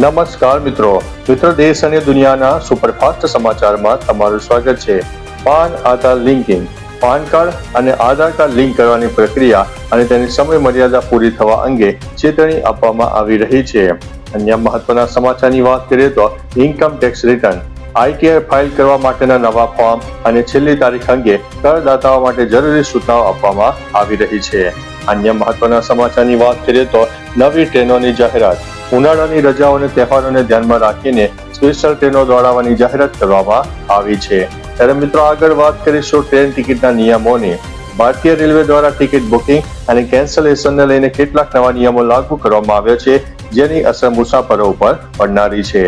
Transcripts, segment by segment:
નમસ્કાર મિત્રો દેશ અને દુનિયાના સુપરફાસ્ટ સમાચારમાં તમારું સ્વાગત છે। પાન આધાર લિંકિંગ પાન કાર્ડ અને આધાર કાર્ડ લિંક કરવાની પ્રક્રિયા અને તેની સમય મર્યાદા પૂરી થવા અંગે ચેતવણી આપવામાં આવી રહી છે। અન્ય મહત્વના સમાચારની વાત કરીએ તો income tax return ITR file કરવા માટેના નવા ફોર્મ અને છેલ્લી તારીખ અંગે કરદાતાઓ માટે જરૂરી સૂચનાઓ આપવામાં આવી રહી છે। અન્ય મહત્વના સમાચારની વાત કરીએ તો નવી ટ્રેનોની જાહેરાત ઉનાળાની રજાઓ અને તહેવારોને ધ્યાનમાં રાખીને સ્પેશિયલ ટ્રેનો દોડાવવાની જાહેરાત કરવામાં આવી છે। ત્યારે મિત્રો આગળ વાત કરીશું ટ્રેન ટિકિટના નિયમોની। ભારતીય રેલવે દ્વારા ટિકિટ બુકિંગ અને કેન્સલેશનને લઈને કેટલાક નવા નિયમો લાગુ કરવામાં આવ્યા છે, જેની અસર મુસાફરો ઉપર પડનારી છે।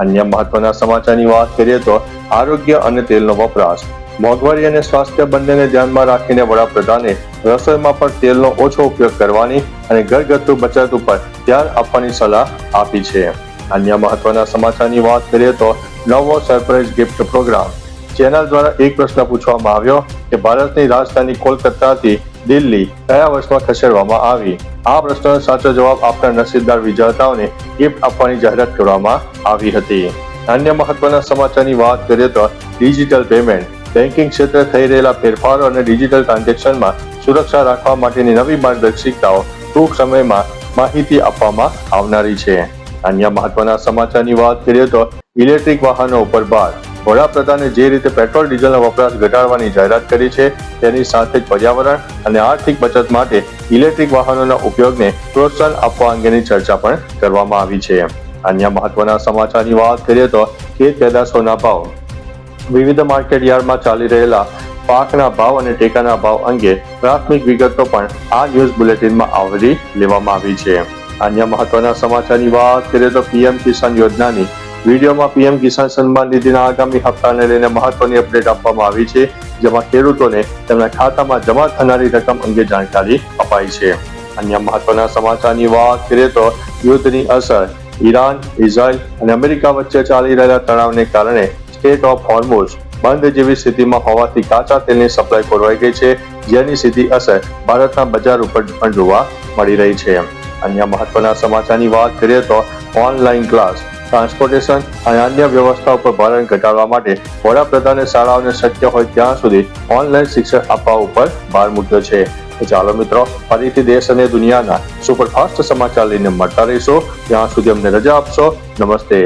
અન્ય મહત્વના સમાચારની વાત કરીએ તો આરોગ્ય અને તેલનો વપરાશ મોંઘવારી અને સ્વાસ્થ્ય બંનેને ધ્યાનમાં રાખીને વડાપ્રધાને રસોઈમાં પણ તેલનો ઓછો ઉપયોગ કરવાની અને ઘરગથ્થુ બચત ઉપર ધ્યાન આપવાની સલાહ આપી છે। અન્ય મહત્વના સમાચારની વાત કરીએ તો નવો સરપ્રાઇઝ ગિફ્ટ પ્રોગ્રામ ચેનલ દ્વારા એક પ્રશ્ન પૂછવામાં આવ્યો કે ભારતની રાજધાની કોલકાતાથી દિલ્હી કયા વર્ષમાં ખસેડવામાં આવી। આ પ્રશ્નનો સાચો જવાબ આપનાર નસીબદાર વિજેતાઓને ગિફ્ટ આપવાની જાહેરાત કરવામાં આવી હતી। અન્ય મહત્વના સમાચારની વાત કરીએ તો ડિજિટલ પેમેન્ટ બેન્કિંગ ક્ષેત્રે થઈ રહેલા ફેરફારો અને ડિજિટલ ટ્રાન્ઝેક્શનમાં સુરક્ષા રાખવા માટેની નવી માર્ગદર્શિકાઓ ટૂંક સમયમાં માહિતી આપવામાં આવનારી છે। અન્ય મહત્વના સમાચારની વાત કરીએ તો ઇલેક્ટ્રિક વાહનો ઉપર ભાર વડાપ્રધાને જે રીતે પેટ્રોલ ડીઝલનો વપરાશ ઘટાડવાની જાહેરાત કરી છે, તેની સાથે જ પર્યાવરણ અને આર્થિક બચત માટે ઇલેક્ટ્રિક વાહનોના ઉપયોગને પ્રોત્સાહન આપવા અંગેની ચર્ચા પણ કરવામાં આવી છે। અન્ય મહત્વના સમાચારની વાત કરીએ તો ખેત પેદાશોના ભાવ વિવિધ માર્કેટ યાર્ડમાં ચાલી રહેલા પાકના ભાવ અને ટેકાના ભાવ અંગે પ્રાથમિક વિગતો પણ આ ન્યૂઝ બુલેટિનમાં આવરી લેવામાં આવી છે। અન્ય મહત્વના સમાચારની વાત કરીએ તો પીએમ કિસાન યોજનાની વિડીયોમાં પીએમ કિસાન સન્માન નિધિના આગામી હપ્તાને લઈને મહત્વની અપડેટ આપવામાં આવી છે, જેમાં ખેડૂતોને તેમના ખાતામાં જમા થનારી રકમ અંગે જાણકારી અપાઈ છે। અન્ય મહત્વના સમાચારની વાત કરીએ તો યુદ્ધની અસર ઈરાન, ઇઝરાયલ અને અમેરિકા વચ્ચે ચાલી રહેલા તણાવને કારણે સ્ટેટ ઓફ હોર્મુઝ બંધ જેવી સ્થિતિમાં હોવાથી કાચા તેલની સપ્લાય ખોરવાઈ ગઈ છે, જેની સીધી અસર ભારતના બજાર ઉપર પણ જોવા મળી રહી છે। અન્ય મહત્વના સમાચારની વાત કરીએ તો ઓનલાઈન ક્લાસ ટ્રાન્સપોર્ટેશન અને અન્ય વ્યવસ્થાઓ પર ભારણ ઘટાડવા માટે વડાપ્રધાને શાળાઓને શક્ય હોય ત્યાં સુધી ઓનલાઈન શિક્ષણ આપવા ઉપર ભાર મૂક્યો છે। તો ચાલો મિત્રો, ફરીથી દેશ અને દુનિયાના સુપરફાસ્ટ સમાચાર લઈને મળતા રહીશું। ત્યાં સુધી અમને રજા આપશો। નમસ્તે।